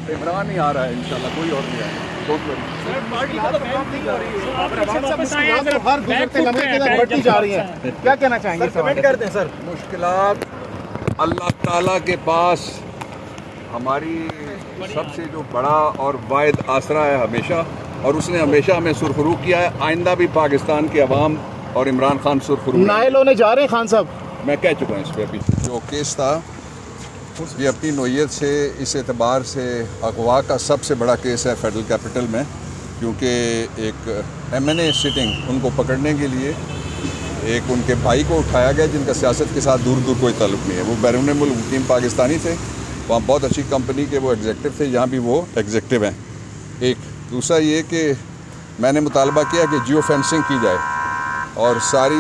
इमरान ही आ रहा है इंशाल्लाह, कोई और नहीं आएगा। पार्टी का तो काम नहीं हो रही है, हर गुजरते लम्हे के अंदर बढ़ती जा रही है, क्या कहना चाहेंगे? कमेंट कर दें सर। मुश्किलात अल्लाह ताला के पास हमारी सबसे जो बड़ा और वाहिद आसरा है हमेशा, और उसने हमेशा हमें सुरखरू किया है। आइंदा भी पाकिस्तान के अवाम और इमरान खान सुरखरू नायल होने जा रहे हैं खान साहब। मैं कह चुका हूँ इस पर। अभी जो केस था ये अपनी नोयत से, इस एतबार से अगवा का सबसे बड़ा केस है फेडरल कैपिटल में, क्योंकि एक MNA सिटिंग उनको पकड़ने के लिए एक उनके भाई को उठाया गया जिनका सियासत के साथ दूर दूर कोई ताल्लुक़ नहीं है। वो बैरून मुल्क मुकीम पाकिस्तानी थे, वहाँ बहुत अच्छी कंपनी के वो एग्जेक्टिव थे, यहाँ भी वो एग्जेक्टिव हैं। एक दूसरा ये कि मैंने मुतालबा किया कि जियो फेंसिंग की जाए, और सारी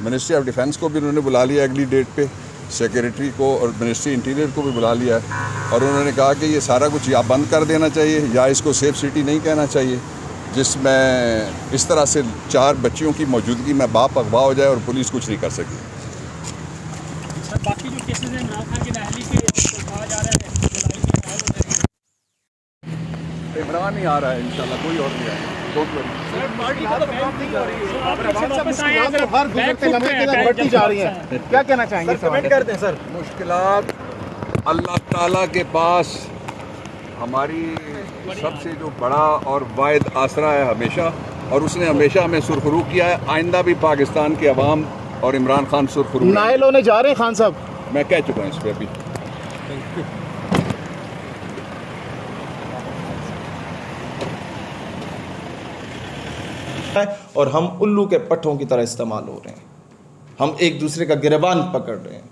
मिनिस्ट्री ऑफ डिफेंस को भी उन्होंने बुला लिया अगली डेट पे, सेक्रेटरी को और मिनिस्ट्री इंटीरियर को भी बुला लिया है, और उन्होंने कहा कि ये सारा कुछ या बंद कर देना चाहिए या इसको सेफ सिटी नहीं कहना चाहिए, जिसमें इस तरह से 4 बच्चियों की मौजूदगी में बाप अगवा हो जाए और पुलिस कुछ नहीं कर सकी। बाकी जो केसेस हैं इमरान खान की नाअहली के कहा जा रहा है जुलाई में फाइल हो जाएंगे। इमरान ही आ रहा है इंशाल्लाह, कोई और नहीं आएगा। पार्टी का तो काम नहीं हो रही है, हर गुजरते लम्हे के अंदर बढ़ती जा रही है, क्या कहना चाहेंगे? कमेंट कर दें सर। मुश्किलात अल्लाह ताला के पास हमारी सबसे जो बड़ा और वाहिद आसरा है हमेशा, और उसने हमेशा हमें सुरखरू किया है। आइंदा भी पाकिस्तान के अवाम और इमरान खान सुरखरू नायल होने जा रहे हैं खान साहब। मैं कह चुका हूँ इस पर। अभी और हम उल्लू के पट्टों की तरह इस्तेमाल हो रहे हैं, हम एक दूसरे का गिरबान पकड़ रहे हैं।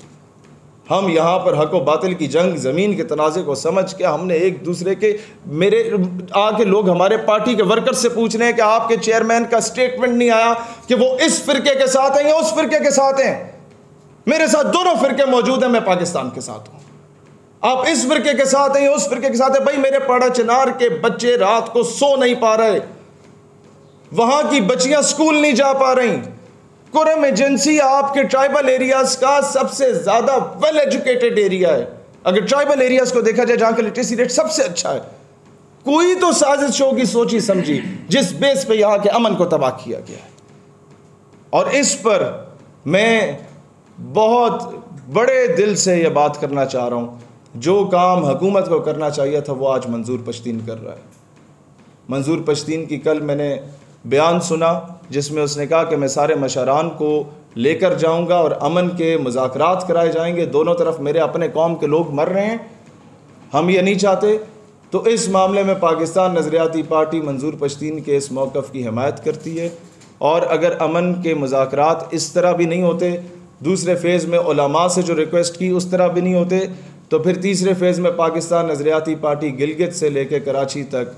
हम यहाँ पर हक व बातिल की जंग, ज़मीन के तनाज़े को समझ के हमने एक दूसरे के मेरे आके लोग हमारे पार्टी के वर्कर से पूछ रहे हैं कि आपके चेयरमैन का स्टेटमेंट नहीं आया कि वो इस फिरके के साथ हैं या उस फिरके के साथ हैं। मेरे साथ दोनों फिरके मौजूद हैं, मैं पाकिस्तान के साथ हूँ। आप इस फिरके के साथ हैं या उस फिरके के साथ हैं। भाई मेरे पाड़ा चिनार के बच्चे रात को सो नहीं पा रहे, वहां की बच्चियां स्कूल नहीं जा पा रही। कुरम एजेंसी आपके ट्राइबल एरियाज का सबसे ज्यादा वेल एजुकेटेड एरिया है। अगर ट्राइबल एरियाज को देखा जाए जहां का लिटरेसी रेट सबसे अच्छा है, कोई तो साजिश होगी सोची समझी जिस बेस पे यहां के अमन को तबाह किया गया है। और इस पर मैं बहुत बड़े दिल से यह बात करना चाह रहा हूं, जो काम हुकूमत को करना चाहिए था वो आज मंजूर पश्तीन कर रहा है। मंजूर पश्तीन की कल मैंने बयान सुना जिसमें उसने कहा कि मैं सारे मशारान को लेकर जाऊंगा और अमन के मुज़ाकरात कराए जाएंगे। दोनों तरफ मेरे अपने कौम के लोग मर रहे हैं, हम ये नहीं चाहते। तो इस मामले में पाकिस्तान नज़रियाती पार्टी मंजूर पश्तीन के इस मौक़िफ़ की हिमायत करती है। और अगर अमन के मुज़ाकरात इस तरह भी नहीं होते, दूसरे फेज़ में उलमा से जो रिक्वेस्ट की उस तरह भी नहीं होते, तो फिर तीसरे फेज़ में पाकिस्तान नज़रियाती पार्टी गिलगित से लेकर कराची तक,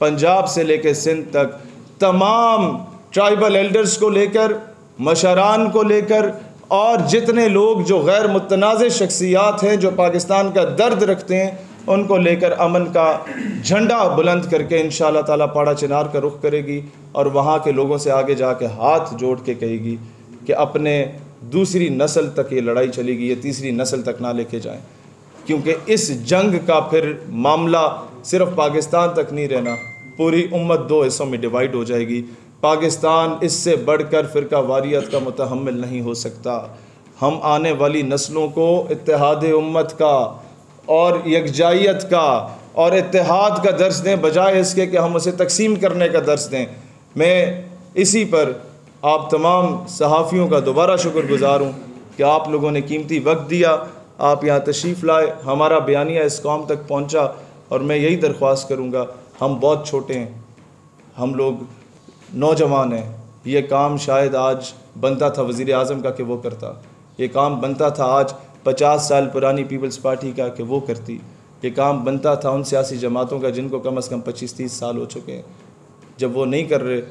पंजाब से लेकर सिंध तक तमाम ट्राइबल एल्डर्स को लेकर, मशारान को लेकर, और जितने लोग जो गैर मुतनाज़ शख्सियात हैं जो पाकिस्तान का दर्द रखते हैं, उनको लेकर अमन का झंडा बुलंद करके इंशाअल्लाह ताला पाड़ा चिनार का रुख करेगी और वहाँ के लोगों से आगे जाके हाथ जोड़ के कहेगी कि अपने दूसरी नस्ल तक ये लड़ाई चलेगी, ये तीसरी नस्ल तक ना लेके जाएं। क्योंकि इस जंग का फिर मामला सिर्फ पाकिस्तान तक नहीं रहना, पूरी उम्मत 2 हिस्सों में डिवाइड हो जाएगी। पाकिस्तान इससे बढ़कर फ़िरका वारियत का मुतहम्मिल नहीं हो सकता। हम आने वाली नस्लों को इत्तेहाद उम्मत का और यकजाइयत का और इत्तेहाद का दर्स दें, बजाय इसके कि हम उसे तकसीम करने का दर्स दें। मैं इसी पर आप तमाम सहाफ़ियों का दोबारा शुक्रगुज़ार हूँ कि आप लोगों ने कीमती वक्त दिया, आप यहाँ तशरीफ़ लाए, हमारा बयानिया इस कौम तक पहुँचा। और मैं यही दरख्वास्त करूँगा, हम बहुत छोटे हैं, हम लोग नौजवान हैं। ये काम शायद आज बनता था वज़ीर आज़म का कि वो करता, ये काम बनता था आज 50 साल पुरानी पीपल्स पार्टी का कि वो करती, ये काम बनता था उन सियासी जमातों का जिनको कम से कम 25-30 साल हो चुके हैं। जब वो नहीं कर रहे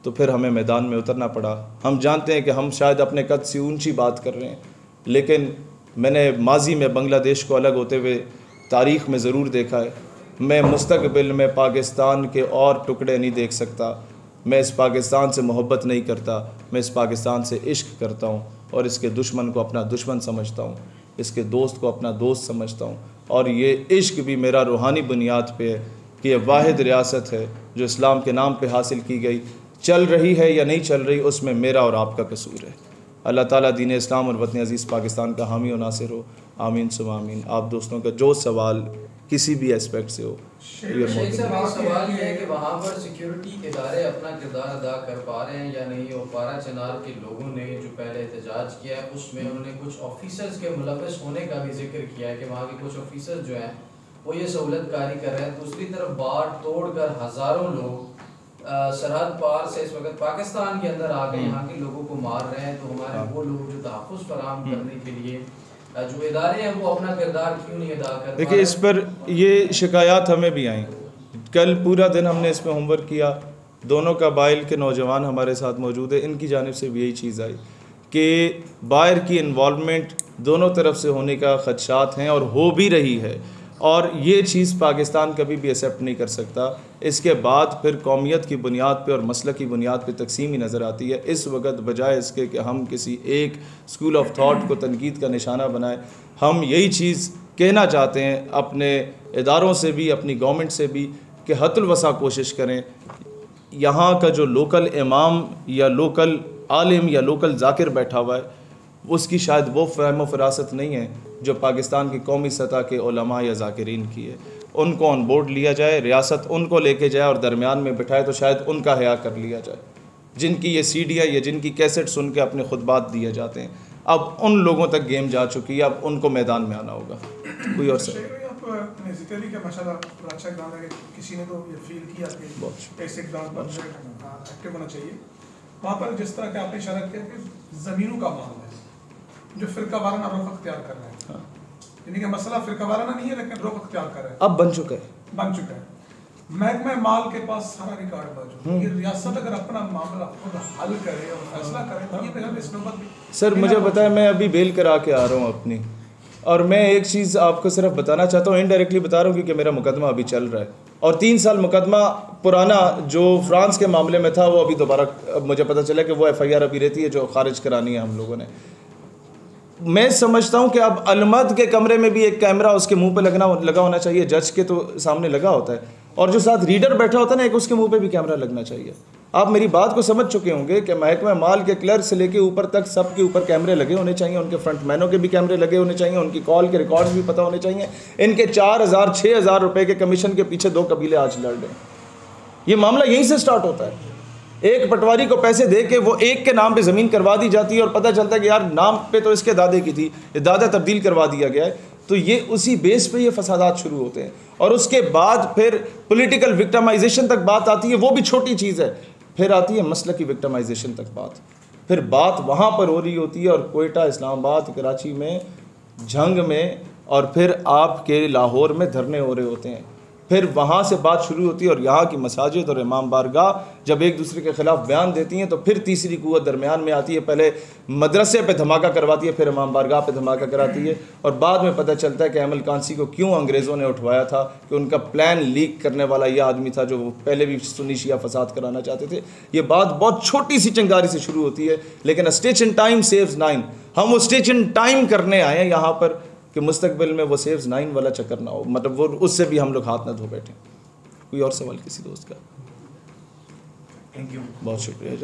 तो फिर हमें मैदान में उतरना पड़ा। हम जानते हैं कि हम शायद अपने कद से ऊंची बात कर रहे हैं, लेकिन मैंने माजी में बांग्लादेश को अलग होते हुए तारीख़ में ज़रूर देखा है। मैं मुस्तक़बिल में पाकिस्तान के और टुकड़े नहीं देख सकता। मैं इस पाकिस्तान से मोहब्बत नहीं करता, मैं इस पाकिस्तान से इश्क करता हूँ और इसके दुश्मन को अपना दुश्मन समझता हूँ, इसके दोस्त को अपना दोस्त समझता हूँ और ये इश्क भी मेरा रूहानी बुनियाद पे है कि ये वाहिद रियासत है जो इस्लाम के नाम पे हासिल की गई। चल रही है या नहीं चल रही, उसमें मेरा और आपका कसूर है। अल्लाह ताला दीन इस्लाम और वतन अज़ीज़ पाकिस्तान का हामी और नासिर हो। आमीन सुमा आमीन। आप दोस्तों का जो सवाल किसी भी एस्पेक्ट से हो, शेख साहब, सवाल ये है कि वहाँ पर सिक्योरिटी इदारे अपना किरदार अदा कर पा रहे हैं या नहीं। और पारा चिनार के लोगों ने जो पहले एहतजाज किया है उसमें उन्होंने कुछ ऑफिसर्स के मुलव्वस होने का भी जिक्र किया है कि वहाँ के कुछ ऑफिसर्स जो हैं वो ये सहूलत कारी कर रहे हैं। दूसरी तरफ बाढ़ तोड़कर हज़ारों लोग सरहद पार से इस वक्त पाकिस्तान के अंदर आ गए, यहाँ के लोगों को मार रहे हैं। तो हमारे वो लोग जो तहफ़्फ़ुज़ फराहम करने के लिए जो इदारे हैं वो अपना किरदार क्यों नहीं अदा कर? देखिए, इस पर ये शिकायत हमें भी आई। कल पूरा दिन हमने इस पर होमवर्क किया। दोनों कबाइल के नौजवान हमारे साथ मौजूद है, इनकी जानिब से भी यही चीज़ आई कि बाहर की इन्वॉल्वमेंट दोनों तरफ से होने का खदशात हैं और हो भी रही है, और ये चीज़ पाकिस्तान कभी भी एक्सेप्ट नहीं कर सकता। इसके बाद फिर कौमियत की बुनियाद पे और मसलक की बुनियाद पे तकसीम ही नज़र आती है। इस वक्त बजाय इसके कि हम किसी एक स्कूल ऑफ थॉट को तनकीद का निशाना बनाएं, हम यही चीज़ कहना चाहते हैं अपने इदारों से भी, अपनी गवर्नमेंट से भी, कि हतुल वसा कोशिश करें। यहाँ का जो लोकल इमाम या लोकल आलिम या लोकल जाकिर बैठा हुआ है, उसकी शायद वो फ़हम व फ़रासत नहीं है जो पाकिस्तान की कौमी सतह के उलमा या जाकिरीन की है। उनको ऑन बोर्ड लिया जाए, रियासत उनको लेके जाए और दरमियान में बिठाए तो शायद उनका हया कर लिया जाए। जिनकी ये सीडियाँ या जिनकी कैसेट सुन के अपने खुतबात दिए जाते हैं, अब उन लोगों तक गेम जा चुकी है, अब उनको मैदान में आना होगा। कोई और सर किसी ने तो ये फील किया कि ऐसे इक़दाम पर एक्टिव होना चाहिए। वहाँ पर जिस तरह के आपने इशारा किया कि ज़मीनों का मामला है जो फ़िरका वाराना रुख अख्तियार कर रहे हैं, यानी कि मसला फ़िरका वाराना नहीं है लेकिन रुख अख्तियार कर रहे हैं, अब बन चुका है। महकमा माल के पास सारा रिकॉर्ड मौजूद। ये रियासत अगर अपना मामला खुद हल करे और फैसला करे तो ये मेरा इस नौबत भी। सर मुझे बताया, मैं अभी बेल करा के आ रहा हूँ अपनी, और मैं एक चीज़ आपको सिर्फ बताना चाहता हूँ, इनडायरेक्टली बता रहा हूँ क्योंकि मेरा मुकदमा अभी चल रहा है, और 3 साल मुकदमा पुराना जो फ्रांस के मामले में था वो अभी दोबारा मुझे पता चला कि वो FIR अभी रहती है जो खारिज करानी है हम लोगों ने। मैं समझता हूँ कि अब अलमद के कमरे में भी एक कैमरा उसके मुंह पे लगा होना चाहिए, जज के तो सामने लगा होता है, और जो साथ रीडर बैठा होता है ना, एक उसके मुंह पे भी कैमरा लगना चाहिए। आप मेरी बात को समझ चुके होंगे कि महकमा माल के क्लर्क से लेके ऊपर तक सब के ऊपर कैमरे लगे होने चाहिए, उनके फ्रंटमैनों के भी कैमरे लगे होने चाहिए, उनकी कॉल के रिकॉर्ड्स भी पता होने चाहिए। इनके 4,000-6,000 रुपये के कमीशन के पीछे 2 कबीले आज लड़ रहे हैं। ये मामला यहीं से स्टार्ट होता है। एक पटवारी को पैसे दे के वो एक के नाम पे ज़मीन करवा दी जाती है और पता चलता है कि यार नाम पे तो इसके दादे की थी, ये दादा तब्दील करवा दिया गया है। तो ये उसी बेस पे ये फसादात शुरू होते हैं, और उसके बाद फिर पॉलिटिकल विक्टिमाइजेशन तक बात आती है, वो भी छोटी चीज़ है। फिर आती है मसले की विक्टिमाइजेशन तक बात, फिर बात वहाँ पर हो रही होती है, और कोयटा, इस्लामाबाद, कराची में, झंग में, और फिर आपके लाहौर में धरने हो रहे होते हैं। फिर वहाँ से बात शुरू होती है, और यहाँ की मसाजिद और इमाम बारगाह जब एक दूसरे के ख़िलाफ़ बयान देती हैं तो फिर तीसरी कुव्वत दरमियान में आती है। पहले मदरसे पे धमाका करवाती है, फिर इमाम बारगाह पे धमाका कराती है, और बाद में पता चलता है कि अहमद कांसी को क्यों अंग्रेज़ों ने उठवाया था, कि उनका प्लान लीक करने वाला यह आदमी था जो पहले भी सुन्नी शिया फसाद कराना चाहते थे। ये बात बहुत छोटी सी चिंगारी से शुरू होती है, लेकिन स्टेच इन टाइम सेव्स 9। हम वो स्टेच इन टाइम करने आए हैं यहाँ पर कि मुस्तकबिल में वो सेव्स 9 वाला चक्कर ना हो, मतलब वो उससे भी हम लोग हाथ ना धो बैठें। कोई और सवाल किसी दोस्त का? थैंक यू, बहुत शुक्रिया।